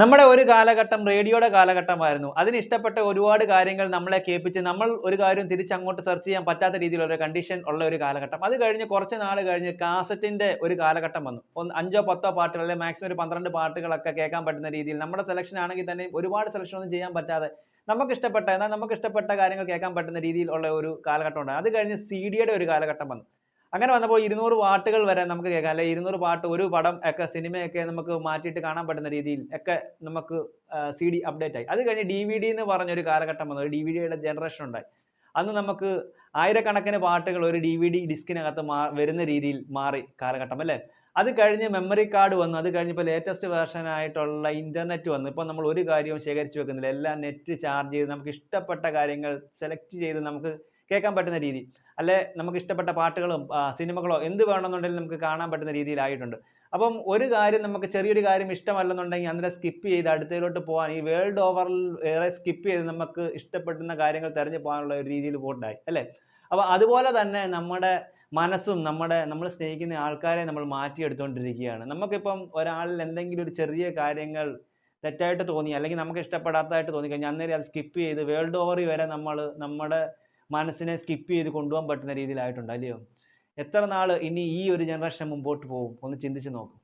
നമ്മുടെ ഒരു കാലഘട്ടം റേഡിയോയുടെ കാലഘട്ടമായിരുന്നു. അതിന് ഇഷ്ടപ്പെട്ട ഒരുപാട് കാര്യങ്ങൾ നമ്മളെ കേൾപ്പിച്ച് നമ്മൾ ഒരു കാര്യം തിരിച്ചങ്ങോട്ട് സെർച്ച് ചെയ്യാൻ പറ്റാത്ത രീതിയിലുള്ള ഒരു കണ്ടീഷൻ ഉള്ള ഒരു കാലഘട്ടം. അത് കഴിഞ്ഞ് കുറച്ച് നാൾ കഴിഞ്ഞ് കാസറ്റിന്റെ ഒരു കാലഘട്ടം വന്നു. 5ഓ 10ഓ പാട്ടുകൾ അല്ലെങ്കിൽ മാക്സിമം ഒരു 12 പാട്ടുകളൊക്കെ കേൾക്കാൻ പറ്റുന്ന രീതിയിൽ നമ്മുടെ സെലക്ഷൻ ആണെങ്കിൽ തന്നെ ഒരുപാട് സെലക്ഷൻ ഒന്നും ചെയ്യാൻ പറ്റാതെ നമുക്ക് ഇഷ്ടപ്പെട്ട കാര്യങ്ങൾ കേൾക്കാൻ പറ്റുന്ന രീതിയിൽ ഉള്ള ഒരു കാലഘട്ടം ഉണ്ടായി. അത് കഴിഞ്ഞ് സിഡിയുടെ ഒരു കാലഘട്ടം വന്നു. അങ്ങനെ വന്നപ്പോൾ 200 പാട്ടുകൾ വരെ നമുക്ക് കേൾക്കാം. അല്ലെ 200 പാട്ട് ഒരു പടം ഒക്കെ സിനിമയൊക്കെ നമുക്ക് മാറ്റിയിട്ട് കാണാൻ പറ്റുന്ന രീതിയിൽ ഒക്കെ നമുക്ക് സിഡി അപ്ഡേറ്റ് ആയി. അത് കഴിഞ്ഞ് ഡിവിഡി എന്ന് പറഞ്ഞൊരു കാലഘട്ടം വന്നു. ഒരു ഡിവിഡിയുടെ ജനറേഷൻ ഉണ്ടായി. അന്ന് നമുക്ക് ആയിരക്കണക്കിന് പാട്ടുകൾ ഒരു ഡിവിഡി ഡിസ്കിനകത്ത് വരുന്ന രീതിയിൽ മാറി കാലഘട്ടം അല്ലേ? അത് കഴിഞ്ഞ് മെമ്മറി കാർഡ് വന്നു. അത് കഴിഞ്ഞ് ഇപ്പോൾ ലേറ്റസ്റ്റ് വേർഷൻ ആയിട്ടുള്ള ഇന്റർനെറ്റ് വന്നു. ഇപ്പോൾ നമ്മൾ ഒരു കാര്യവും ശേഖരിച്ച് വെക്കുന്നില്ല. എല്ലാം നെറ്റ് ചാർജ് ചെയ്ത് നമുക്ക് ഇഷ്ടപ്പെട്ട കാര്യങ്ങൾ സെലക്ട് ചെയ്ത് നമുക്ക് കേൾക്കാൻ പറ്റുന്ന രീതി. അല്ലെ നമുക്ക് ഇഷ്ടപ്പെട്ട പാട്ടുകളും സിനിമകളോ എന്ത് വേണമെന്നുണ്ടെങ്കിലും നമുക്ക് കാണാൻ പറ്റുന്ന രീതിയിലായിട്ടുണ്ട്. അപ്പം ഒരു കാര്യം നമുക്ക് ചെറിയൊരു കാര്യം ഇഷ്ടമല്ലെന്നുണ്ടെങ്കിൽ അന്നേരം സ്കിപ്പ് ചെയ്ത് അടുത്തതിലോട്ട് പോകാൻ ഈ വേൾഡ് ഓവറിൽ ഏറെ സ്കിപ്പ് ചെയ്ത് നമുക്ക് ഇഷ്ടപ്പെടുന്ന കാര്യങ്ങൾ തെരഞ്ഞു പോകാനുള്ള ഒരു രീതിയിൽ പോയിട്ടുണ്ടായി അല്ലേ? അപ്പൊ അതുപോലെ തന്നെ നമ്മുടെ മനസ്സും നമ്മൾ സ്നേഹിക്കുന്ന ആൾക്കാരെ നമ്മൾ മാറ്റിയെടുത്തുകൊണ്ടിരിക്കുകയാണ്. നമുക്കിപ്പം ഒരാളിൽ എന്തെങ്കിലും ഒരു ചെറിയ കാര്യങ്ങൾ തെറ്റായിട്ട് തോന്നി അല്ലെങ്കിൽ നമുക്ക് ഇഷ്ടപ്പെടാത്തതായിട്ട് തോന്നിക്കഴിഞ്ഞാൽ അന്നേരം അത് സ്കിപ്പ് ചെയ്ത് വേൾഡ് ഓവറിൽ വരെ നമ്മുടെ മനസ്സിനെ സ്കിപ്പ് ചെയ്ത് കൊണ്ടുപോകാൻ പറ്റുന്ന രീതിയിലായിട്ടുണ്ട് അല്ലയോ? എത്ര നാള് ഇനി ഈ ഒരു ജനറേഷൻ മുമ്പോട്ട് പോകും? ഒന്ന് ചിന്തിച്ച് നോക്ക്.